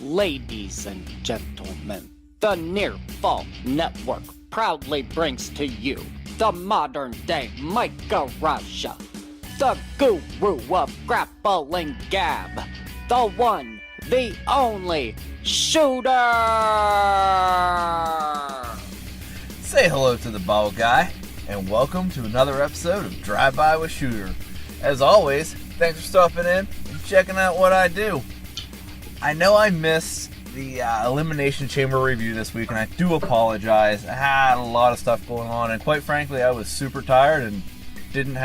Ladies and gentlemen, the Near Fall Network proudly brings to you the modern-day Micah Russia, the guru of grappling gab, the one, the only, Shooter! Say hello to the bald guy, and welcome to another episode of Drive By with Shooter. As always, thanks for stopping in and checking out what I do. I know I missed the Elimination Chamber review this week, and I do apologize. I had a lot of stuff going on, and quite frankly, I was super tired and didn't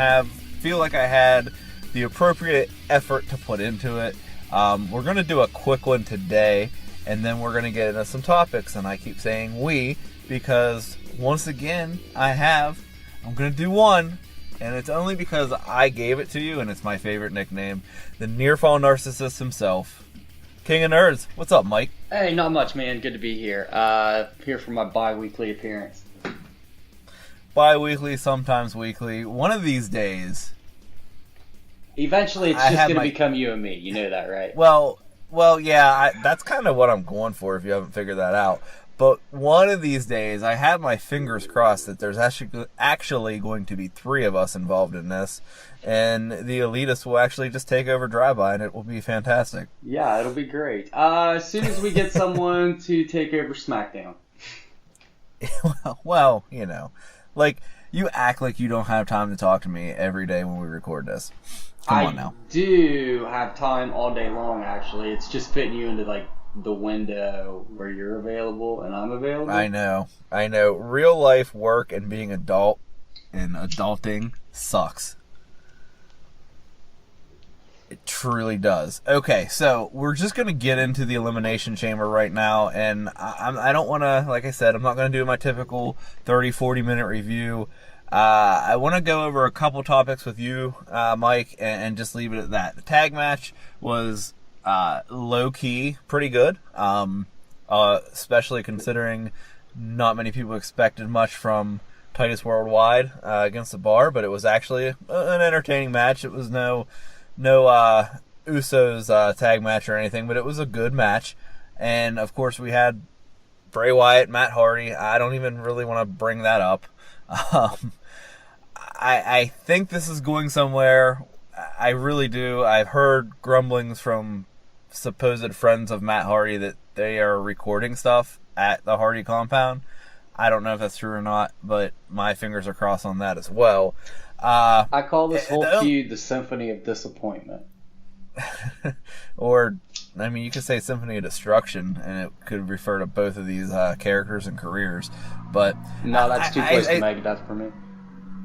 feel like I had the appropriate effort to put into it. We're going to do a quick one today, and then we're going to get into some topics, and I keep saying we, because once again, I'm going to do one, and it's only because I gave it to you, and it's my favorite nickname, the Near-Fall Narcissist himself, King of Nerds. What's up, Mike? Hey, not much, man. Good to be here. Here for my bi-weekly appearance. Bi-weekly, sometimes weekly. One of these days. Eventually, it's just going to become you and me. You know that, right? Well, yeah. That's kind of what I'm going for, if you haven't figured that out. But one of these days, I have my fingers crossed that there's actually going to be 3 of us involved in this, and the elitists will actually just take over Drive-By, and it will be fantastic. Yeah, it'll be great. As soon as we get someone to take over SmackDown. well, you know, like, you act like you don't have time to talk to me every day when we record this. Come on now. I do have time all day long, actually. It's just fitting you into, like, the window where you're available and I'm available. I know. Real life work and being adult and adulting sucks. It truly does. Okay, so we're just going to get into the Elimination Chamber right now, and I don't want to, like I said, I'm not going to do my typical 30-40 minute review. I want to go over a couple topics with you, Mike, and just leave it at that. The tag match was low-key pretty good, especially considering not many people expected much from Titus Worldwide against the Bar, but it was actually an entertaining match. It was no Usos tag match or anything, but it was a good match. And of course we had Bray Wyatt, Matt Hardy. I don't even really want to bring that up. I think this is going somewhere. I really do. I've heard grumblings from supposed friends of Matt Hardy that they are recording stuff at the Hardy compound. I don't know if that's true or not, but my fingers are crossed on that as well. I call this whole feud the Symphony of Disappointment. Or, I mean, you could say Symphony of Destruction, and it could refer to both of these characters and careers. But no, that's too close to Megadeth for me.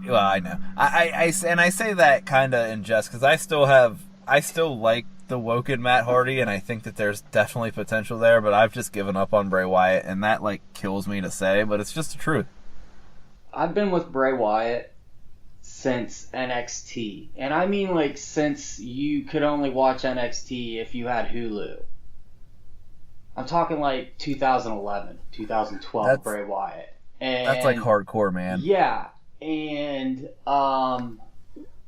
Well, I know. I say that kind of in jest because I still like the Woken Matt Hardy, and I think that there's definitely potential there, but I've just given up on Bray Wyatt, and that, like, kills me to say, but it's just the truth. I've been with Bray Wyatt since NXT, and I mean, like, since you could only watch NXT if you had Hulu. I'm talking, like, 2011, 2012 Bray Wyatt. And that's, like, hardcore, man. Yeah, and,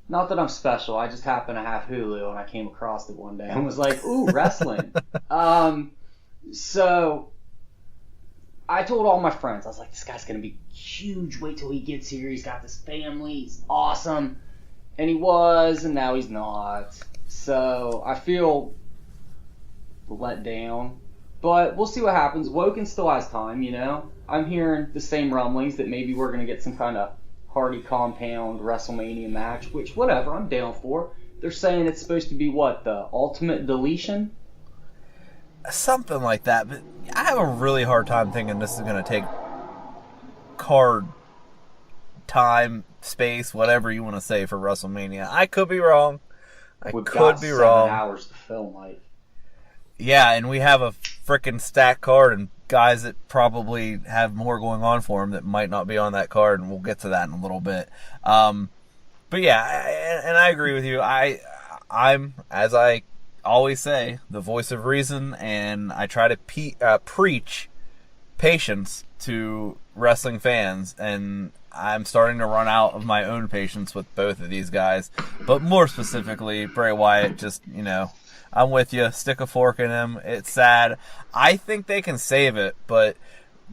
not that I'm special, I just happen to have Hulu, and I came across it one day and was like, ooh, wrestling. So I told all my friends, I was like, this guy's going to be huge. Wait till he gets here. He's got this family. He's awesome. And he was, and now he's not. So I feel let down. But we'll see what happens. Woken still has time, you know. I'm hearing the same rumblings that maybe we're going to get some kind of Hardy compound WrestleMania match, which, whatever, I'm down for. They're saying it's supposed to be, what, the ultimate deletion? Something like that, but I have a really hard time thinking this is going to take card time, space, whatever you want to say for WrestleMania. I could be wrong. We've got 7 hours to film, Mike. Yeah, and we have a freaking stacked card and guys that probably have more going on for them that might not be on that card, and we'll get to that in a little bit. But yeah, and I agree with you. I'm, as I always say, the voice of reason, and I try to preach patience to wrestling fans, and I'm starting to run out of my own patience with both of these guys. But more specifically, Bray Wyatt, just, I'm with you. Stick a fork in him. It's sad. I think they can save it, but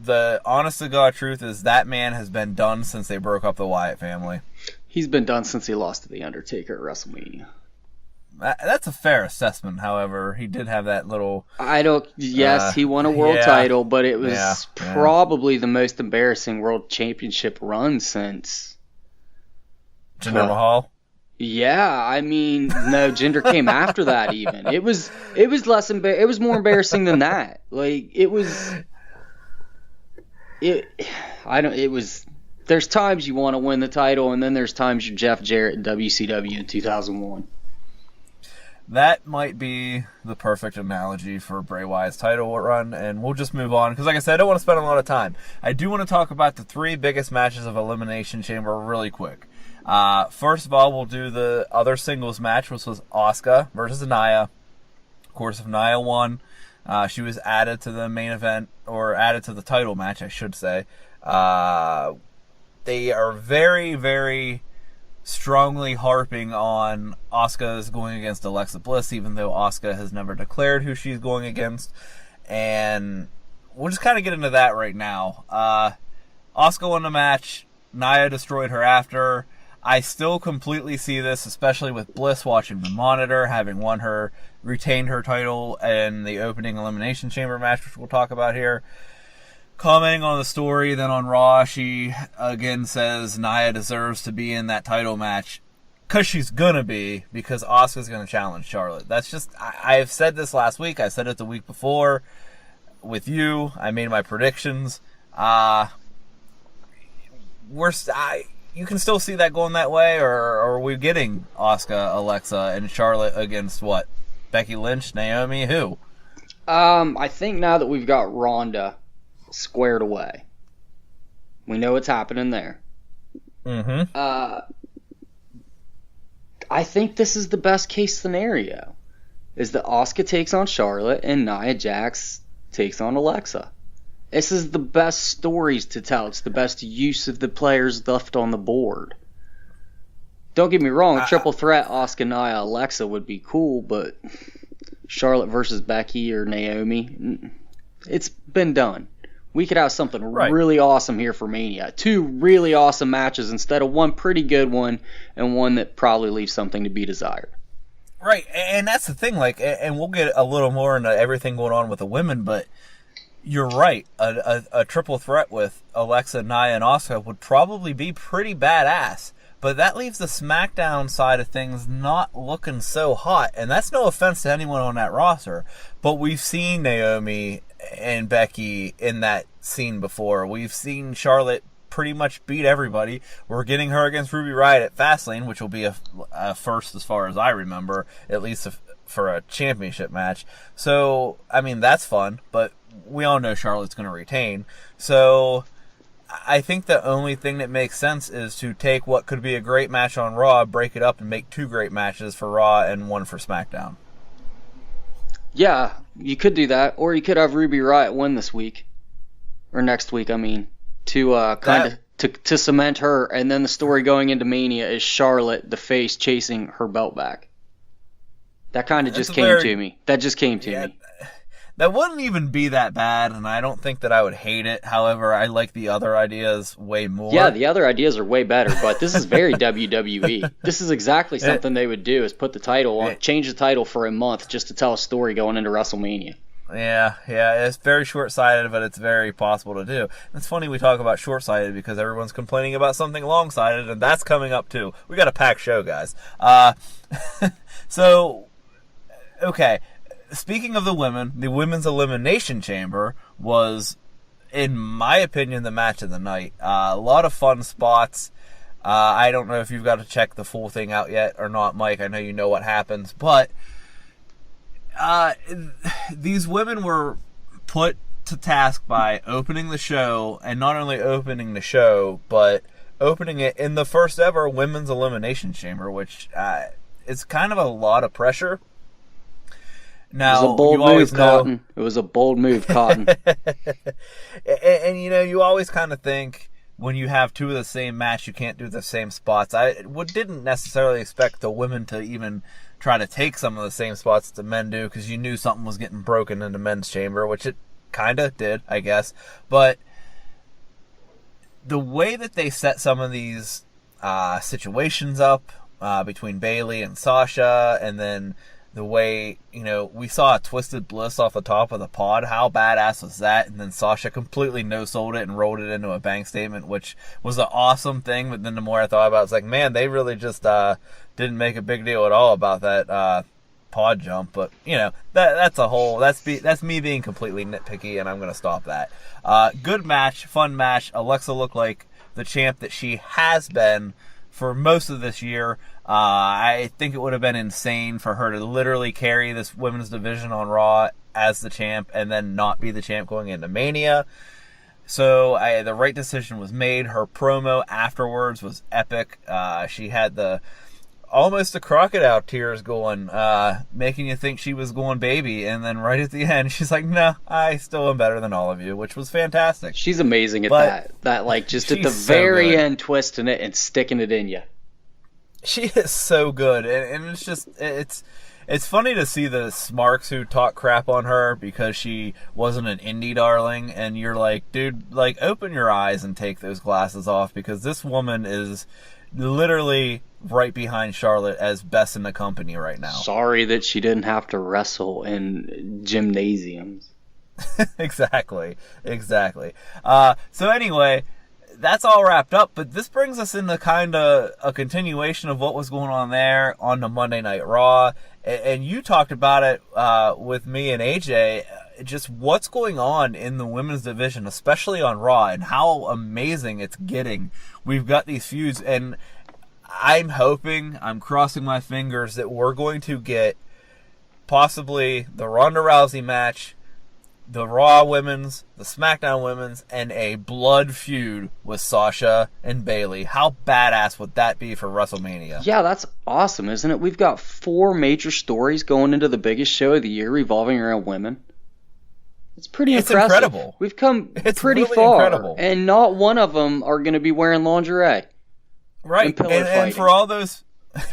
the honest to God truth is that man has been done since they broke up the Wyatt family. He's been done since he lost to The Undertaker at WrestleMania. That's a fair assessment, however. He did have that little... he won a world title, but it was probably the most embarrassing world championship run since... Jinder Mahal? Yeah, I mean, no, Jinder came after that even. It was more embarrassing than that. Like, there's times you want to win the title, and then there's times you're Jeff Jarrett in WCW in 2001. That might be the perfect analogy for Bray Wyatt's title run, and we'll just move on. Because like I said, I don't want to spend a lot of time. I do want to talk about the 3 biggest matches of Elimination Chamber really quick. First of all, we'll do the other singles match, which was Asuka versus Nia. Of course, if Nia won, she was added to the main event, or added to the title match, I should say. They are very, very strongly harping on Asuka is going against Alexa Bliss, even though Asuka has never declared who she's going against. And we'll just kind of get into that right now. Asuka won the match. Nia destroyed her after. I still completely see this, especially with Bliss watching the monitor, having retained her title in the opening Elimination Chamber match, which we'll talk about here. Commenting on the story, then on Raw, she again says Nia deserves to be in that title match because she's gonna be, because Asuka's gonna challenge Charlotte. That's just, I've said this last week, I said it the week before with you, I made my predictions. You can still see that going that way, or are we getting Asuka, Alexa, and Charlotte against what? Becky Lynch, Naomi, who? I think now that we've got Ronda squared away, we know what's happening there. Mm-hmm. I think this is the best case scenario, is that Asuka takes on Charlotte and Nia Jax takes on Alexa. This is the best stories to tell. It's the best use of the players left on the board. Don't get me wrong, triple threat Asuka, Nia, Alexa would be cool, but Charlotte versus Becky or Naomi, it's been done. We could have something really awesome here for Mania. 2 really awesome matches instead of one pretty good one and one that probably leaves something to be desired. Right, and that's the thing, and we'll get a little more into everything going on with the women, but you're right. A triple threat with Alexa, Nia, and Asuka would probably be pretty badass. But that leaves the SmackDown side of things not looking so hot. And that's no offense to anyone on that roster. But we've seen Naomi and Becky in that scene before. We've seen Charlotte pretty much beat everybody. We're getting her against Ruby Riott at Fastlane, which will be a first as far as I remember, at least for a championship match. So, I mean, that's fun. But we all know Charlotte's going to retain. So I think the only thing that makes sense is to take what could be a great match on Raw, break it up, and make 2 great matches for Raw and 1 for SmackDown. Yeah, you could do that, or you could have Ruby Riott win this week, or next week. I mean, to cement her, and then the story going into Mania is Charlotte, the face, chasing her belt back. That kind of just came to me. That just came to me. That wouldn't even be that bad, and I don't think that I would hate it. However, I like the other ideas way more. Yeah, the other ideas are way better, but this is very WWE. This is exactly something they would do, is put the title on, change the title for a month just to tell a story going into WrestleMania. Yeah, it's very short-sighted, but it's very possible to do. It's funny we talk about short-sighted because everyone's complaining about something long-sighted, and that's coming up too. We got a packed show, guys. Okay. Speaking of the women, the Women's Elimination Chamber was, in my opinion, the match of the night. A lot of fun spots. I don't know if you've got to check the full thing out yet or not, Mike. I know you know what happens. But these women were put to task by opening the show, and not only opening the show, but opening it in the first ever Women's Elimination Chamber, which is kind of a lot of pressure. Now, it was a bold move, Cotton. It was a bold move, Cotton. and you always kind of think when you have two of the same match, you can't do the same spots. I didn't necessarily expect the women to even try to take some of the same spots that the men do, because you knew something was getting broken in the men's chamber, which it kind of did, I guess. But the way that they set some of these situations up between Bayley and Sasha, and then the way, we saw a Twisted Bliss off the top of the pod. How badass was that? And then Sasha completely no-sold it and rolled it into a bank statement, which was an awesome thing. But then the more I thought about it, it's like, man, they really just didn't make a big deal at all about that pod jump. But, that's me being completely nitpicky, and I'm going to stop that. Good match, fun match. Alexa looked like the champ that she has been for most of this year. I think it would have been insane for her to literally carry this women's division on Raw as the champ and then not be the champ going into Mania. So the right decision was made. Her promo afterwards was epic. She had almost the crocodile tears going, making you think she was going baby. And then right at the end, she's like, no, I still am better than all of you, which was fantastic. She's amazing at that. That, like, just at the very end, twisting it and sticking it in you. She is so good, and it's just it's funny to see the smarks who talk crap on her because she wasn't an indie darling, and you're like, dude, like, open your eyes and take those glasses off, because this woman is literally right behind Charlotte as best in the company right now. Sorry that she didn't have to wrestle in gymnasiums. Exactly. So anyway, that's all wrapped up, but this brings us into kind of a continuation of what was going on there on the Monday Night Raw, and you talked about it with me and AJ, just what's going on in the women's division, especially on Raw, and how amazing it's getting. We've got these feuds, and I'm crossing my fingers that we're going to get possibly the Ronda Rousey match, the Raw women's, the SmackDown women's, and a blood feud with Sasha and Bayley. How badass would that be for WrestleMania? Yeah, that's awesome, isn't it? We've got 4 major stories going into the biggest show of the year revolving around women. It's pretty impressive. Incredible. We've come pretty really far, incredible. And not one of them are going to be wearing lingerie. Right, and for all those...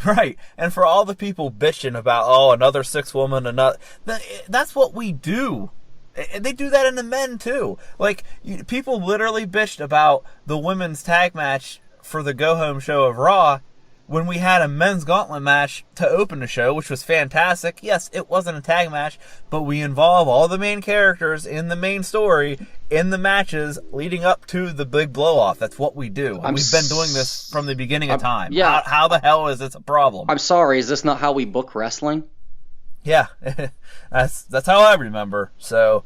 Right, and for all the people bitching about, another 6 woman, that's what we do. They do that in the men, too. Like, people literally bitched about the women's tag match for the go-home show of Raw when we had a men's gauntlet match to open the show, which was fantastic. Yes, it wasn't a tag match, but we involve all the main characters in the main story in the matches leading up to the big blow-off. That's what we do. We've been doing this from the beginning of time. Yeah. How the hell is this a problem? I'm sorry, is this not how we book wrestling? Yeah, that's how I remember. So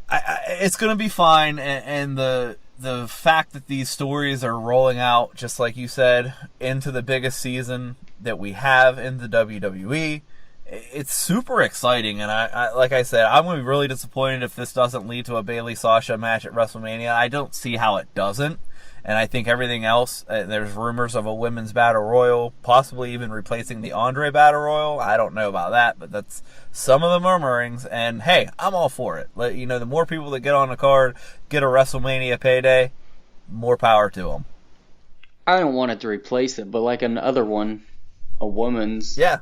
it's going to be fine, and the fact that these stories are rolling out, just like you said, into the biggest season that we have in the WWE, it's super exciting. And I like I said, I'm going to be really disappointed if this doesn't lead to a Bayley-Sasha match at WrestleMania. I don't see how it doesn't. And I think everything else, there's rumors of a women's battle royal, possibly even replacing the Andre battle royal. I don't know about that, but that's some of the murmurings. And hey, I'm all for it. The more people that get on the card, get a WrestleMania payday, more power to them. I don't want it to replace it, but like another one, a woman's. Yeah,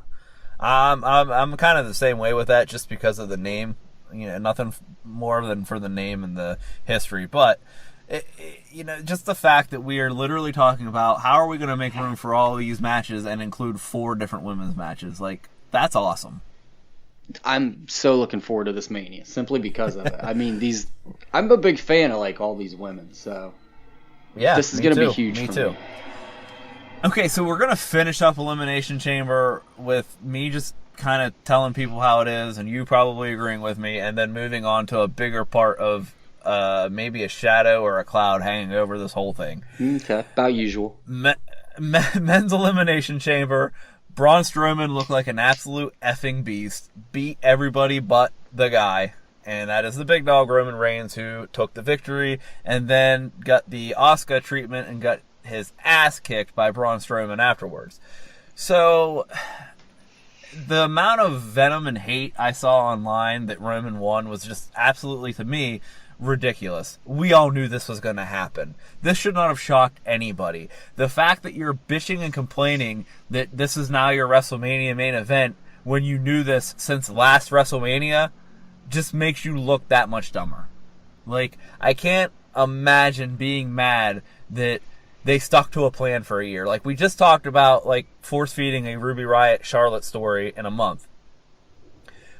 I'm kind of the same way with that, just because of the name. Nothing more than for the name and the history, but. Just the fact that we are literally talking about how are we going to make room for all of these matches and include 4 different women's matches. Like, that's awesome. I'm so looking forward to this Mania, simply because of it. I mean, I'm a big fan of, like, all these women, so yeah, this is going to be huge me for too. me. Okay, so we're going to finish up Elimination Chamber with me just kind of telling people how it is, and you probably agreeing with me, and then moving on to a bigger part of maybe a shadow or a cloud hanging over this whole thing. Okay, about usual. Men's Elimination Chamber. Braun Strowman looked like an absolute effing beast. Beat everybody but the guy. And that is the big dog, Roman Reigns, who took the victory and then got the Asuka treatment and got his ass kicked by Braun Strowman afterwards. So the amount of venom and hate I saw online that Roman won was just absolutely, to me, ridiculous. We all knew this was going to happen. This should not have shocked anybody. The fact that you're bitching and complaining that this is now your WrestleMania main event when you knew this since last WrestleMania just makes you look that much dumber. Like, I can't imagine being mad that they stuck to a plan for a year. Like, we just talked about, like, force-feeding a Ruby Riott Charlotte story in a month.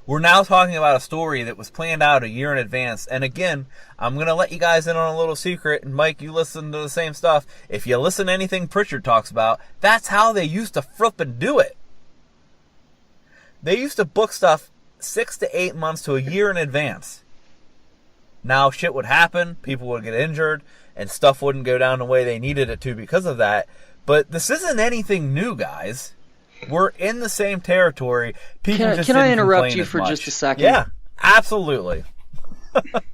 We're now talking about a story that was planned out a year in advance. And again, I'm going to let you guys in on a little secret. And Mike, you listen to the same stuff. If you listen to anything Pritchard talks about, that's how they used to flippin' do it. They used to book stuff 6 to 8 months to a year in advance. Now shit would happen, people would get injured, and stuff wouldn't go down the way they needed it to because of that. But this isn't anything new, guys. We're in the same territory. Can I interrupt you for just a second? Yeah, absolutely.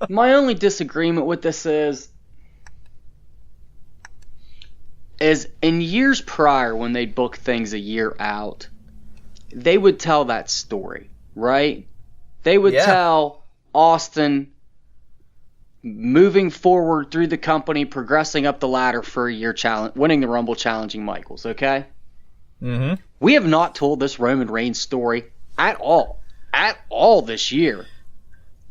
My only disagreement with this is in years prior when they book things a year out, they would tell that story, right? They would tell Austin moving forward through the company, progressing up the ladder for a year, winning the Rumble, challenging Michaels, okay? Mm-hmm. We have not told this Roman Reigns story at all this year.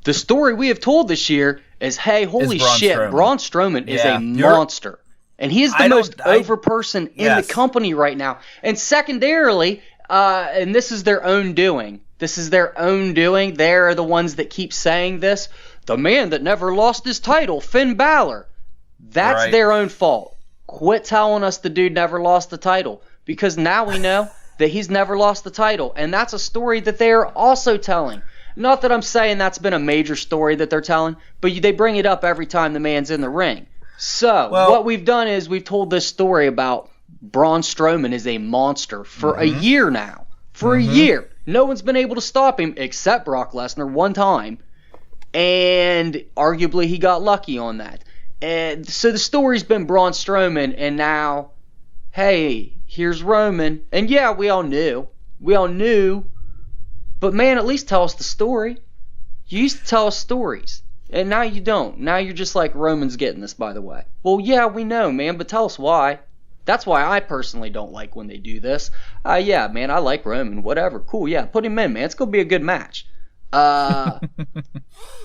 The story we have told this year is, hey, holy shit, Braun Strowman is a monster. And he is the most over person in the company right now. And secondarily, and this is their own doing. They're the ones that keep saying this. The man that never lost his title, Finn Balor. That's their own fault. Quit telling us the dude never lost the title. Because now we know that he's never lost the title. And that's a story that they are also telling. Not that I'm saying that's been a major story that they're telling, but they bring it up every time the man's in the ring. So, what we've done is we've told this story about Braun Strowman is a monster for a year now. For a year. No one's been able to stop him except Brock Lesnar one time. And arguably he got lucky on that. And so the story's been Braun Strowman, and now, hey, here's Roman. And yeah, we all knew. But man, at least tell us the story. You used to tell us stories. And now you don't. Now you're just like, Roman's getting this, by the way. Well, yeah, we know, man, but tell us why. That's why I personally don't like when they do this. Yeah, man, I like Roman. Whatever. Cool, yeah, put him in, man. It's going to be a good match. But,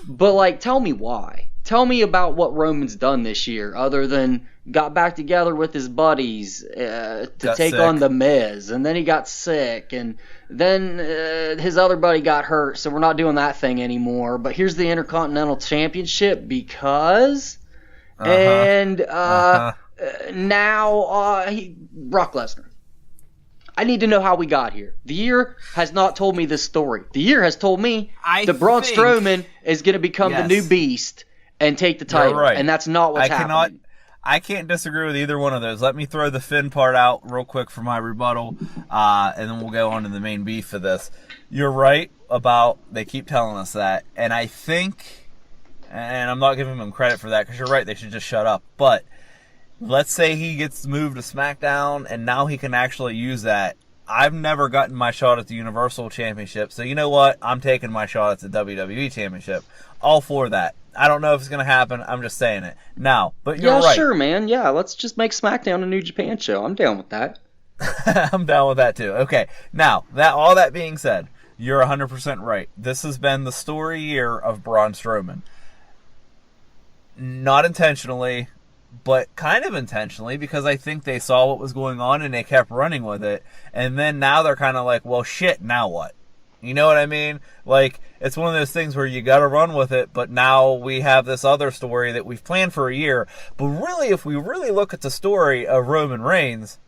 like, tell me why. Tell me about what Roman's done this year, other than got back together with his buddies to take on The Miz, and then he got sick, and then his other buddy got hurt, so we're not doing that thing anymore. But here's the Intercontinental Championship because, now Brock Lesnar. I need to know how we got here. The year has not told me this story. The year has told me that Braun Strowman is going to become the new beast and take the title. Right. And that's not what's happening. I can't disagree with either one of those. Let me throw the Finn part out real quick for my rebuttal, and then we'll go on to the main beef for this. You're right about they keep telling us that, and I think, and I'm not giving them credit for that because you're right, they should just shut up, but let's say he gets moved to SmackDown, and now he can actually use that. I've never gotten my shot at the Universal Championship, so you know what? I'm taking my shot at the WWE Championship. All for that. I don't know if it's going to happen. I'm just saying it. Now, but you're right. Yeah, sure, man. Yeah, let's just make SmackDown a New Japan show. I'm down with that. I'm down with that, too. Okay, now, all that being said, you're 100% right. This has been the story year of Braun Strowman. Not intentionally, but kind of intentionally, because I think they saw what was going on and they kept running with it. And then now they're kind of like, well, shit, now what? You know what I mean? Like, it's one of those things where you got to run with it, but now we have this other story that we've planned for a year. But really, if we really look at the story of Roman Reigns,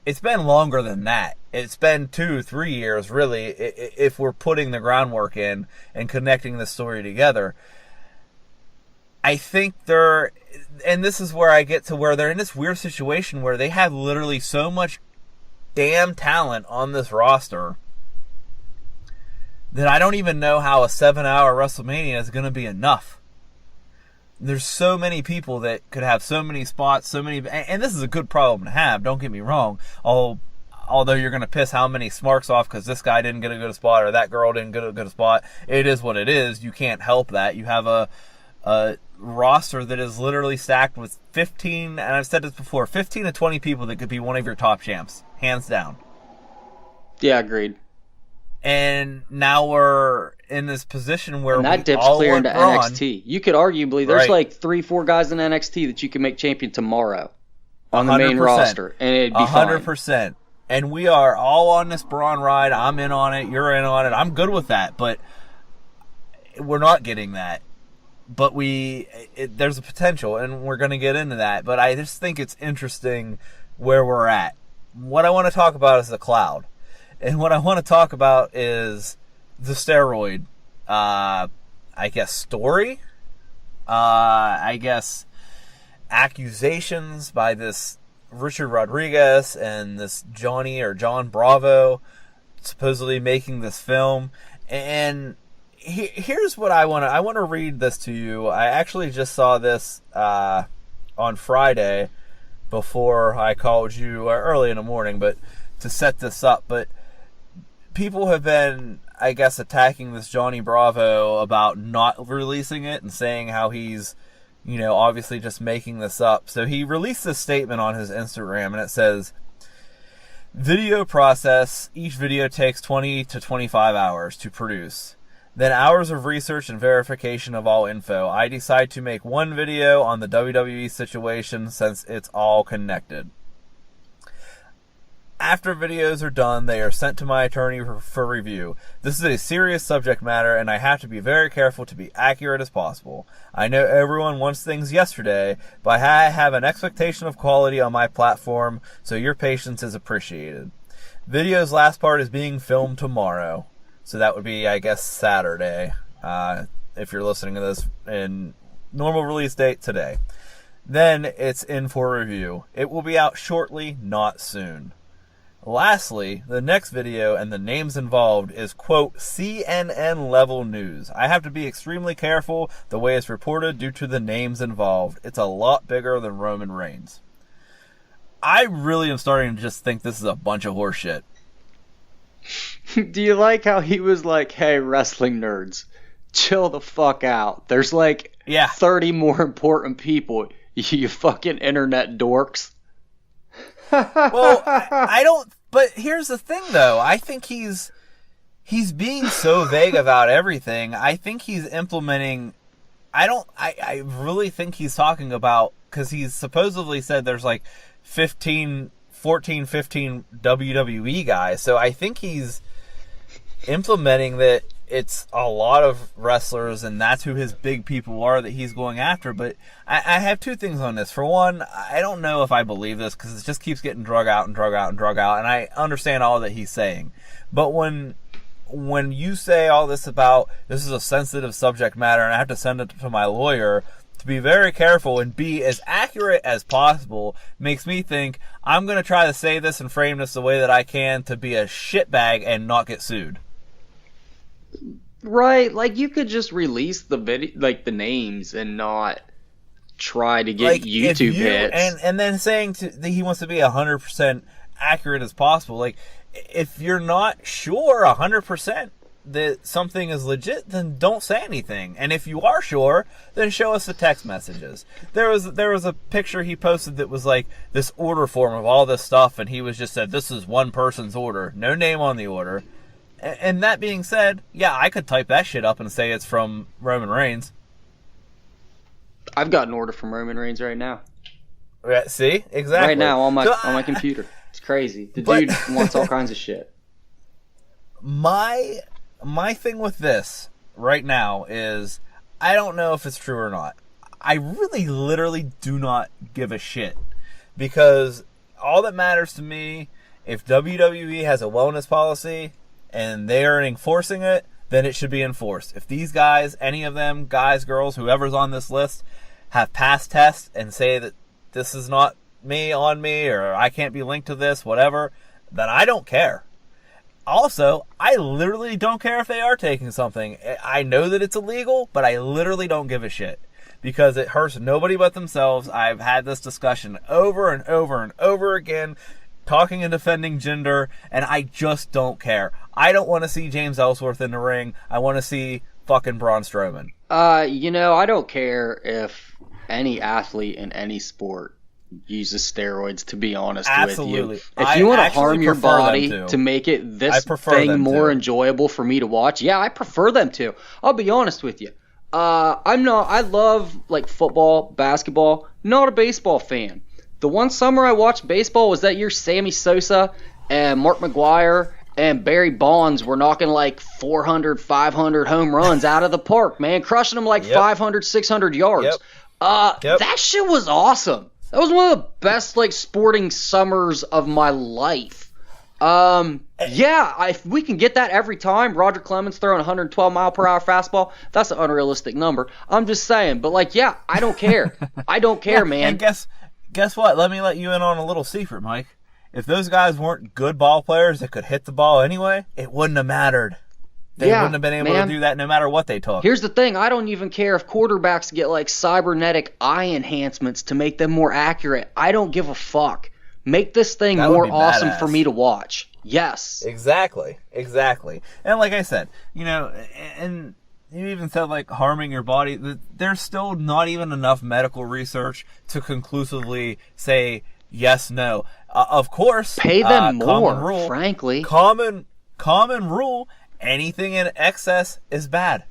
it's been longer than that. It's been 2-3 years, really, if we're putting the groundwork in and connecting the story together. I think and this is where I get to where they're in this weird situation where they have literally so much damn talent on this roster that I don't even know how a 7-hour WrestleMania is going to be enough. There's so many people that could have so many spots, and this is a good problem to have, don't get me wrong, although you're going to piss how many smarks off because this guy didn't get a good spot or that girl didn't get a good spot. It is what it is. You can't help that. You have a a roster that is literally stacked with 15, and I've said this before, 15 to 20 people that could be one of your top champs, hands down. Yeah, agreed. And now we're in this position where and that dips clear into NXT. You could arguably, there's like 3-4 guys in NXT that you can make champion tomorrow on the main roster, and it'd be 100%. Fine. And we are all on this Braun ride. I'm in on it. You're in on it. I'm good with that, but we're not getting that. But there's a potential, and we're going to get into that. But I just think it's interesting where we're at. What I want to talk about is the cloud. And what I want to talk about is the steroid, I guess, story. I guess accusations by this Richard Rodriguez and this John Bravo supposedly making this film. And here's what I want to read this to you. I actually just saw this on Friday before I called you early in the morning, but to set this up. But people have been, I guess, attacking this Johnny Bravo about not releasing it and saying how he's, obviously just making this up. So he released this statement on his Instagram, and it says, video process, each video takes 20 to 25 hours to produce. Then hours of research and verification of all info. I decide to make one video on the WWE situation since it's all connected. After videos are done, they are sent to my attorney for review. This is a serious subject matter, and I have to be very careful to be accurate as possible. I know everyone wants things yesterday, but I have an expectation of quality on my platform, so your patience is appreciated. Video's last part is being filmed tomorrow. So that would be, I guess, Saturday, if you're listening to this in normal release date today. Then it's in for review. It will be out shortly, not soon. Lastly, the next video and the names involved is, quote, CNN level news. I have to be extremely careful the way it's reported due to the names involved. It's a lot bigger than Roman Reigns. I really am starting to just think this is a bunch of horse shit. Do you like how he was like, hey, wrestling nerds, chill the fuck out. There's 30 more important people, you fucking internet dorks. Well, I don't, but here's the thing though. I think he's being so vague about everything. I think he's implementing, I really think he's talking about, because he's supposedly said there's 15 WWE guys. So I think he's implementing that it's a lot of wrestlers and that's who his big people are that he's going after. But I have two things on this. For one, I don't know if I believe this because it just keeps getting drug out. And I understand all that he's saying. But when you say all this about this is a sensitive subject matter and I have to send it to my lawyer to be very careful and be as accurate as possible, makes me think I'm going to try to say this and frame this the way that I can to be a shitbag and not get sued. Right, you could just release the video, the names, and not try to get YouTube hits. And then saying that he wants to be 100% accurate as possible. If you're not sure 100% that something is legit, then don't say anything. And if you are sure, then show us the text messages. There was a picture he posted that was this order form of all this stuff, and he was just said, this is one person's order. No name on the order. And that being said, yeah, I could type that shit up and say it's from Roman Reigns. I've got an order from Roman Reigns right now. See? Exactly. Right now on my computer. It's crazy. The dude wants all kinds of shit. My thing with this right now is I don't know if it's true or not. I really literally do not give a shit. Because all that matters to me, if WWE has a wellness policy and they are enforcing it, then it should be enforced. If these guys, any of them, guys, girls, whoever's on this list, have passed tests and say that this is not me on me or I can't be linked to this, whatever, then I don't care. Also, I literally don't care if they are taking something. I know that it's illegal, but I literally don't give a shit. Because it hurts nobody but themselves. I've had this discussion over and over and over again, talking and defending gender, and I just don't care. I don't want to see James Ellsworth in the ring. I want to see fucking Braun Strowman. I don't care if any athlete in any sport uses steroids, to be honest Absolutely. with you. If you want to harm your body to make it this thing more enjoyable for me to watch, yeah, I prefer them to. I'll be honest with you. I love like football, basketball, not a baseball fan. The one summer I watched baseball was that year Sammy Sosa and Mark McGwire and Barry Bonds were knocking like 400, 500 home runs out of the park, man, crushing them like 500, 600 yards. That shit was awesome. That was one of the best like sporting summers of my life. If we can get that every time, Roger Clemens throwing 112 mile per hour fastball, that's an unrealistic number. I'm just saying, but I don't care. I don't care, man. And guess what? Let me let you in on a little secret, Mike. If those guys weren't good ball players that could hit the ball anyway, it wouldn't have mattered. They wouldn't have been able to do that no matter what they took. Here's the thing. I don't even care if quarterbacks get like cybernetic eye enhancements to make them more accurate. I don't give a fuck. Make this thing more awesome for me to watch. Yes. Exactly. And like I said, and you even said like harming your body. There's still not even enough medical research to conclusively say yes, no. Of course, pay them more, frankly. Common rule. Anything in excess is bad.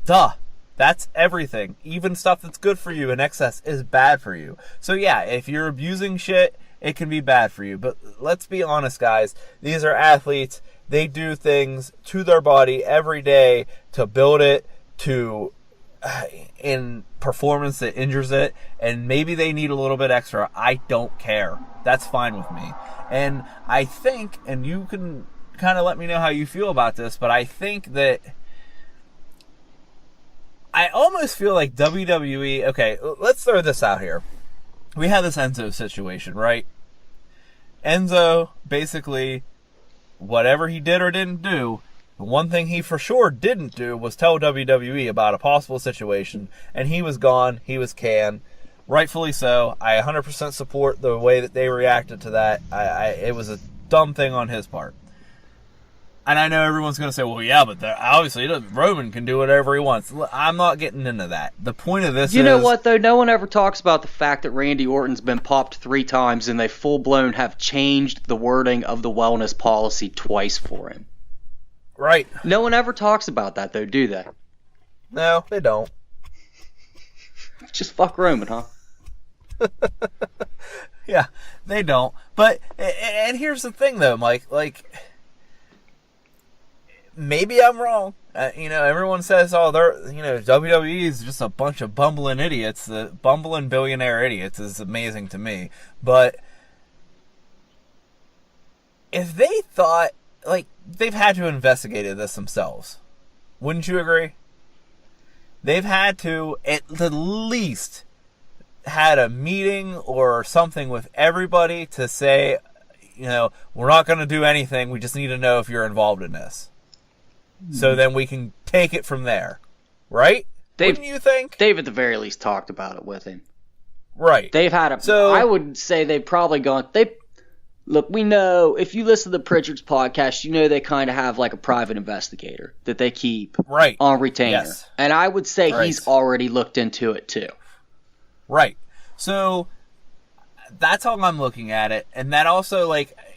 Duh. That's everything. Even stuff that's good for you in excess is bad for you. So yeah, if you're abusing shit, it can be bad for you. But let's be honest, guys. These are athletes. They do things to their body every day to build it to in performance that injures it. And maybe they need a little bit extra. I don't care. That's fine with me. And I think, and you can kind of let me know how you feel about this, but I think that I almost feel like WWE, okay, let's throw this out here. We had this Enzo situation, right? Enzo, basically, whatever he did or didn't do, the one thing he for sure didn't do was tell WWE about a possible situation, and he was gone, he was canned. Rightfully so. I 100% support the way that they reacted to that. It was a dumb thing on his part. And I know everyone's going to say, well, yeah, but obviously Roman can do whatever he wants. I'm not getting into that. The point of this is... You know what, though? No one ever talks about the fact that Randy Orton's been popped 3 times and they full-blown have changed the wording of the wellness policy twice for him. Right. No one ever talks about that, though, do they? No, they don't. Just fuck Roman, huh? Yeah, they don't. But, and here's the thing, though, Mike, maybe I'm wrong. Everyone says, WWE is just a bunch of bumbling idiots. The bumbling billionaire idiots is amazing to me. But if they thought, they've had to investigate this themselves. Wouldn't you agree? They've had to at the least had a meeting or something with everybody to say, we're not going to do anything. We just need to know if you're involved in this. So then we can take it from there. Right? Wouldn't you think? They've at the very least talked about it with him. Right. They've had I would say they've probably gone... Look, we know, if you listen to the Pritchard's podcast, they kind of have like a private investigator that they keep on retainer. Yes. And I would say he's already looked into it too. Right. So that's how I'm looking at it. And that also,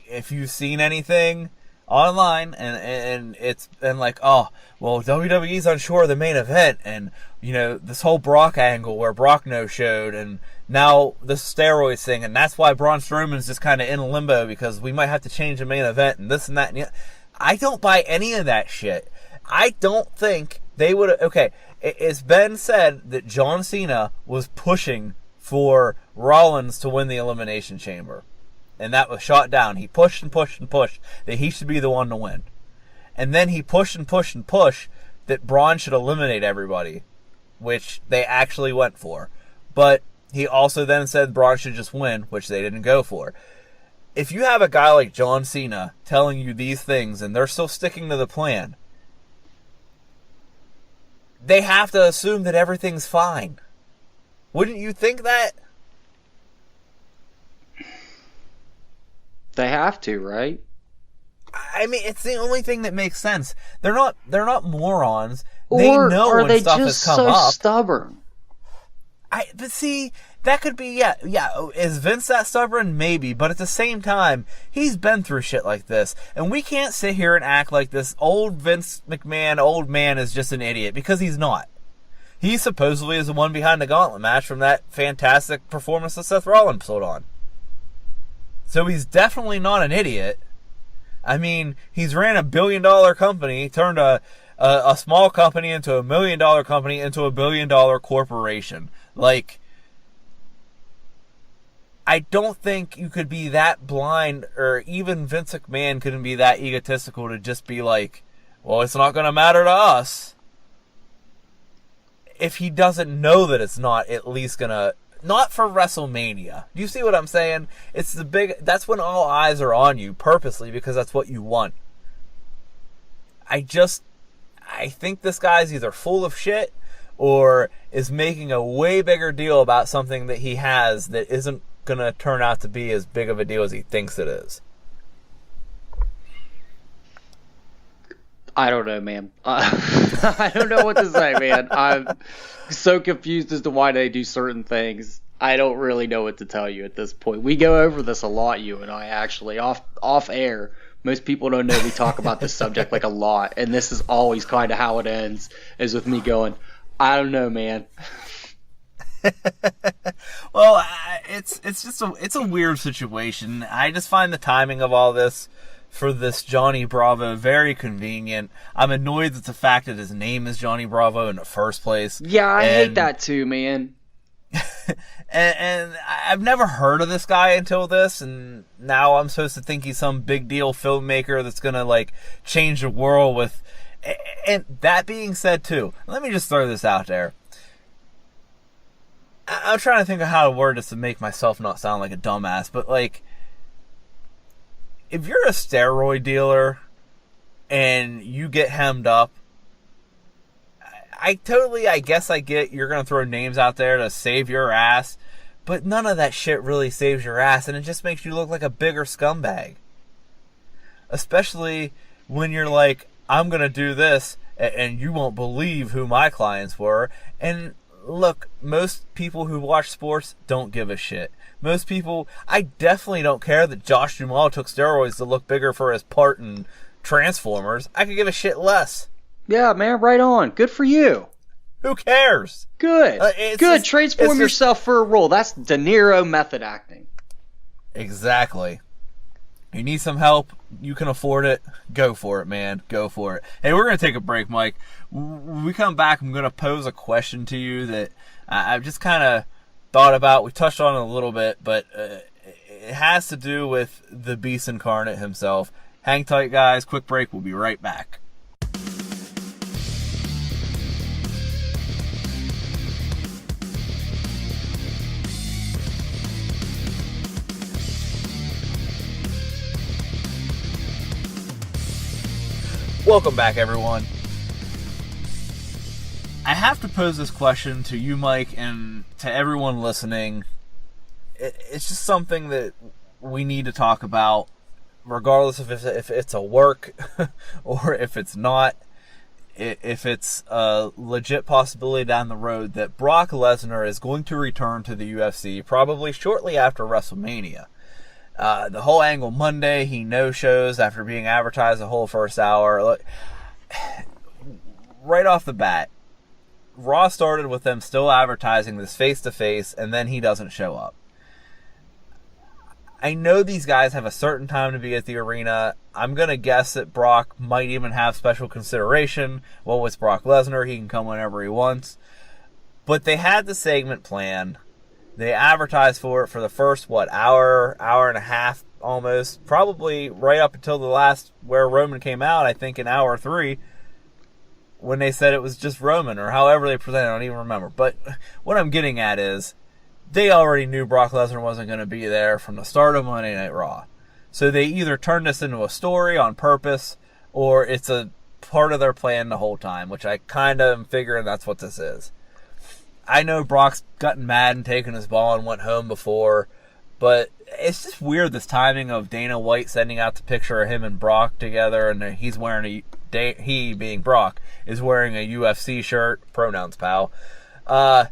if you've seen anything online and it's been WWE's unsure of the main event and, this whole Brock angle where Brock no-showed and now this steroids thing and that's why Braun Strowman's just kind of in limbo because we might have to change the main event and this and that. And I don't buy any of that shit. I don't think they would have... Okay, it's been said that John Cena was pushing for Rollins to win the Elimination Chamber. And that was shot down. He pushed and pushed and pushed that he should be the one to win. And then he pushed and pushed and pushed that Braun should eliminate everybody, which they actually went for. But he also then said Braun should just win, which they didn't go for. If you have a guy like John Cena telling you these things and they're still sticking to the plan, they have to assume that everything's fine. Wouldn't you think that? They have to, right? I mean, it's the only thing that makes sense. They're not morons. They Or know are when they stuff just has come so up. stubborn? But see, that could be, yeah. Is Vince that stubborn? Maybe. But at the same time, he's been through shit like this. And we can't sit here and act like this old Vince McMahon old man is just an idiot, because he's not. He supposedly is the one behind the gauntlet match from that fantastic performance that Seth Rollins put on. So he's definitely not an idiot. I mean, he's ran $1 billion company, turned a small company into $1 million company into $1 billion corporation. Like, I don't think you could be that blind, or even Vince McMahon couldn't be that egotistical to just be like, well, it's not going to matter to us. If he doesn't know that it's not at least going to, not for WrestleMania. Do you see what I'm saying? It's that's when all eyes are on you purposely, because that's what you want. I think this guy's either full of shit or is making a way bigger deal about something that he has that isn't going to turn out to be as big of a deal as he thinks it is. I don't know, man. I don't know what to say, man. I'm so confused as to why they do certain things. I don't really know what to tell you at this point. We go over this a lot, you and I, actually, off air. Most people don't know we talk about this subject like a lot, and this is always kind of how it ends, is with me going, I don't know, man. Well, it's a weird situation. I just find the timing of all this for this Johnny Bravo very convenient. I'm annoyed at the fact that his name is Johnny Bravo in the first place. Yeah, I hate that too, man. and I've never heard of this guy until this, and now I'm supposed to think he's some big deal filmmaker that's gonna like change the world with. And that being said too, let me just throw this out there. I'm trying to think of how to word this to make myself not sound like a dumbass, but like, if you're a steroid dealer and you get hemmed up, I guess I get you're going to throw names out there to save your ass, but none of that shit really saves your ass, and it just makes you look like a bigger scumbag. Especially when you're like, I'm going to do this, and you won't believe who my clients were. And look, most people who watch sports don't give a shit. Most people, I definitely don't care that Josh Duhamel took steroids to look bigger for his part in Transformers. I could give a shit less. Yeah, man, right on. Good for you. Who cares? Good. Good. Transform just yourself for a role. That's De Niro method acting. Exactly. You need some help, you can afford it, go for it, man. Go for it. Hey, we're going to take a break, Mike. When we come back, I'm going to pose a question to you that I've just kind of thought about. We touched on it a little bit, but it has to do with the Beast Incarnate himself. Hang tight, guys. Quick break. We'll be right back. Welcome back, everyone. I have to pose this question to you, Mike, and to everyone listening. It's just something that we need to talk about, regardless of if it's a work or if it's not. If it's a legit possibility down the road that Brock Lesnar is going to return to the UFC, probably shortly after WrestleMania. The whole Angle Monday, he no-shows after being advertised the whole first hour. Look, right off the bat, Raw started with them still advertising this face-to-face, and then he doesn't show up. I know these guys have a certain time to be at the arena. I'm going to guess that Brock might even have special consideration. Well, with Brock Lesnar, he can come whenever he wants. But they had the segment plan. They advertised for it for the first, hour and a half almost. Probably right up until the last, where Roman came out, I think in hour 3, when they said it was just Roman, or however they presented it, I don't even remember. But what I'm getting at is, they already knew Brock Lesnar wasn't going to be there from the start of Monday Night Raw. So they either turned this into a story on purpose, or it's a part of their plan the whole time, which I kind of am figuring that's what this is. I know Brock's gotten mad and taken his ball and went home before, but it's just weird, this timing of Dana White sending out the picture of him and Brock together, and he's wearing a he being Brock, is wearing a UFC shirt. Pronouns, pal. I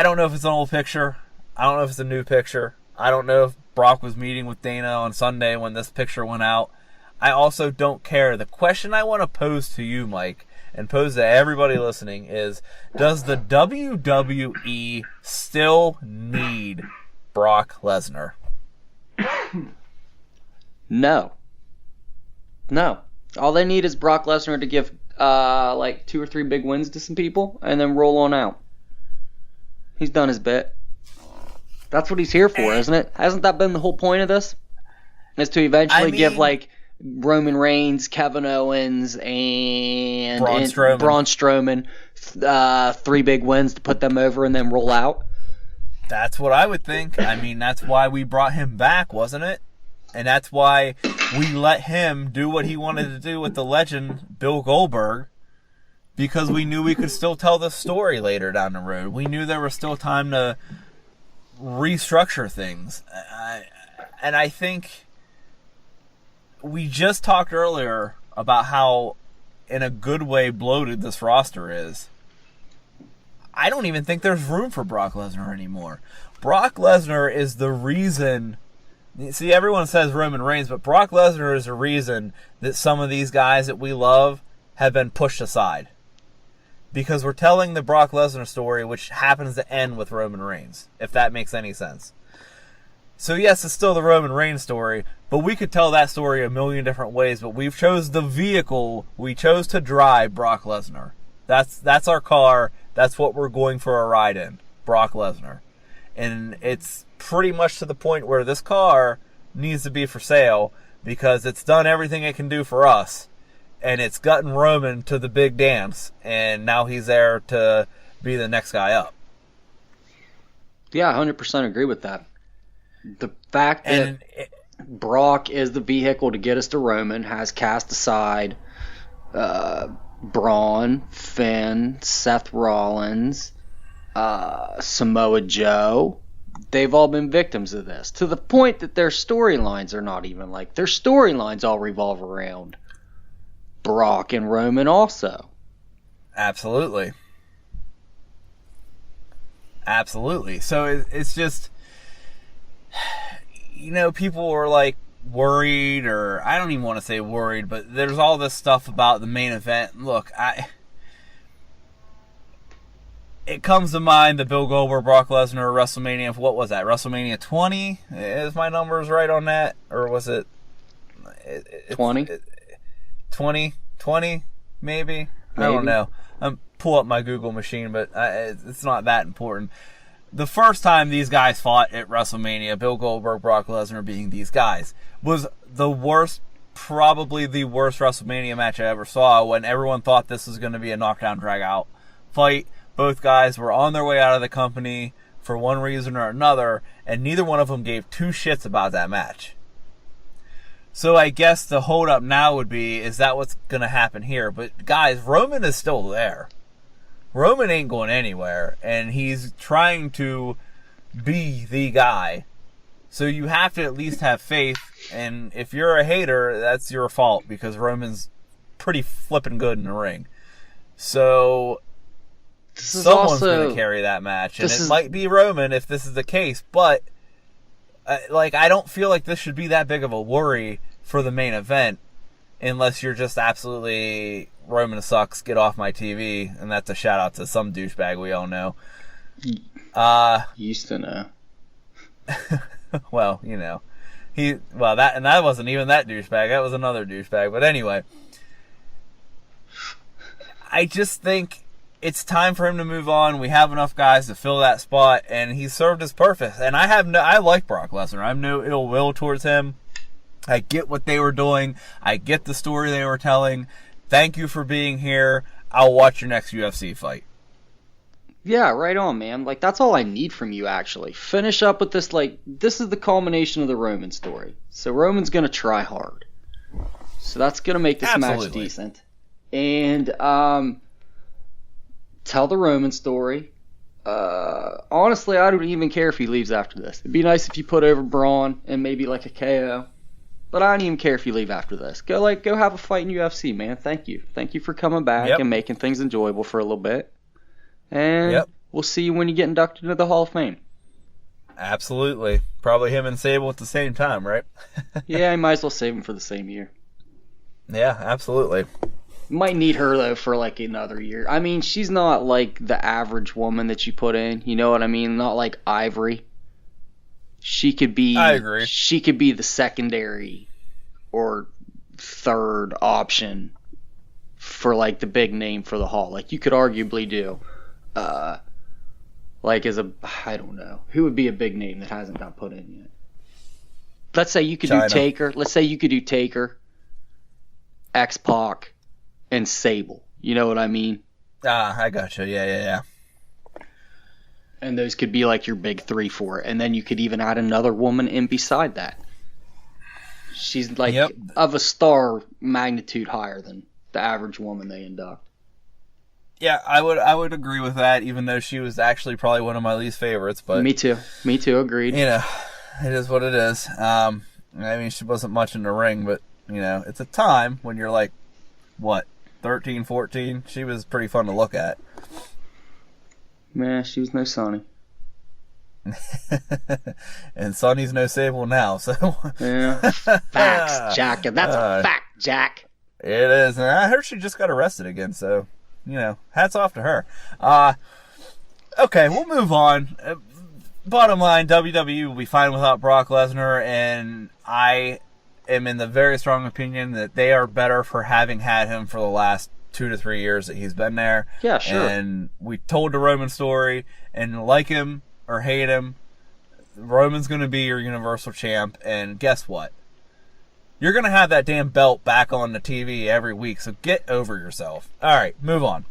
don't know if it's an old picture. I don't know if it's a new picture. I don't know if Brock was meeting with Dana on Sunday when this picture went out. I also don't care. The question I want to pose to you, Mike, and pose to everybody listening is, does the WWE still need Brock Lesnar? No. All they need is Brock Lesnar to give like 2 or 3 big wins to some people and then roll on out. He's done his bit. That's what he's here for, isn't it? Hasn't that been the whole point of this? Is to eventually give like Roman Reigns, Kevin Owens, and Braun Strowman 3 big wins to put them over and then roll out? That's what I would think. I mean, that's why we brought him back, wasn't it? And that's why we let him do what he wanted to do with the legend, Bill Goldberg, because we knew we could still tell the story later down the road. We knew there was still time to restructure things. And I think we just talked earlier about how, in a good way, bloated this roster is. I don't even think there's room for Brock Lesnar anymore. Brock Lesnar is the reason. See, everyone says Roman Reigns, but Brock Lesnar is the reason that some of these guys that we love have been pushed aside. Because we're telling the Brock Lesnar story, which happens to end with Roman Reigns, if that makes any sense. So yes, it's still the Roman Reigns story, but we could tell that story a million different ways, but we've chose the vehicle. We chose to drive Brock Lesnar. That's our car. That's what we're going for a ride in, Brock Lesnar. And it's pretty much to the point where this car needs to be for sale because it's done everything it can do for us. And it's gotten Roman to the big dance, and now he's there to be the next guy up. Yeah, 100% agree with that. The fact that Brock is the vehicle to get us to Roman has cast aside Braun, Finn, Seth Rollins, Samoa Joe. They've all been victims of this, to the point that their storylines are not even like, their storylines all revolve around Brock and Roman also. Absolutely. So it's just, people are like worried, or I don't even want to say worried, but there's all this stuff about the main event. Look, it comes to mind the Bill Goldberg, Brock Lesnar, WrestleMania. What was that? WrestleMania 20? Is my numbers right on that? Or was it 20? 20, maybe? I don't know. Pull up my Google machine, but it's not that important. The first time these guys fought at WrestleMania, Bill Goldberg, Brock Lesnar being these guys, was probably the worst WrestleMania match I ever saw, when everyone thought this was going to be a knockdown, drag-out fight. Both guys were on their way out of the company for one reason or another, and neither one of them gave 2 shits about that match. So I guess the hold up now would be, is that what's going to happen here? But guys, Roman is still there. Roman ain't going anywhere, and he's trying to be the guy. So you have to at least have faith, and if you're a hater, that's your fault, because Roman's pretty flippin' good in the ring. So someone's going to carry that match, and it might be Roman if this is the case, but I don't feel like this should be that big of a worry for the main event, unless you're just absolutely Roman sucks, get off my TV, and that's a shout out to some douchebag we all know. Used to know. Well, that wasn't even that douchebag. That was another douchebag. But anyway, I just think it's time for him to move on. We have enough guys to fill that spot, and he served his purpose. And I like Brock Lesnar. I have no ill will towards him. I get what they were doing. I get the story they were telling. Thank you for being here. I'll watch your next UFC fight. Yeah, right on, man. That's all I need from you, actually. Finish up with this, this is the culmination of the Roman story. So Roman's going to try hard. So that's going to make this match decent. And, tell the Roman story. Honestly, I don't even care if he leaves after this. It'd be nice if you put over Braun and maybe a KO. But I don't even care if you leave after this. Go have a fight in UFC, man. Thank you for coming back and making things enjoyable for a little bit. And we'll see you when you get inducted into the Hall of Fame. Absolutely. Probably him and Sable at the same time, right? Yeah, I might as well save him for the same year. Yeah, absolutely. Might need her, though, for like another year. I mean, she's not like the average woman that you put in. You know what I mean? Not like Ivory. She could be. I agree. She could be the secondary or third option for like the big name for the Hall. Like you could arguably do, like as a I don't know who would be a big name that hasn't got put in yet. Let's say you could do Taker. Let's say you could do Taker, X-Pac, and Sable. You know what I mean? I gotcha. Yeah. And those could be like your big three for it. And then you could even add another woman in beside that. She's like of a star magnitude higher than the average woman they induct. Yeah, I would agree with that, even though she was actually probably one of my least favorites. But Me too, agreed. You know, it is what it is. I mean, she wasn't much in the ring, but, you know, it's a time when you're like, what, 13, 14? She was pretty fun to look at. Man, she was no Sonny. And Sonny's no Sable now, so... Yeah. Facts, Jack. That's a fact, Jack. It is. And I heard she just got arrested again, so, you know, hats off to her. Okay, we'll move on. Bottom line, WWE will be fine without Brock Lesnar, and I am in the very strong opinion that they are better for having had him for the last 2 to 3 years that he's been there. Yeah, sure. And we told the Roman story, and like him or hate him, Roman's going to be your Universal Champ, and guess what? You're going to have that damn belt back on the TV every week, so get over yourself. All right, move on.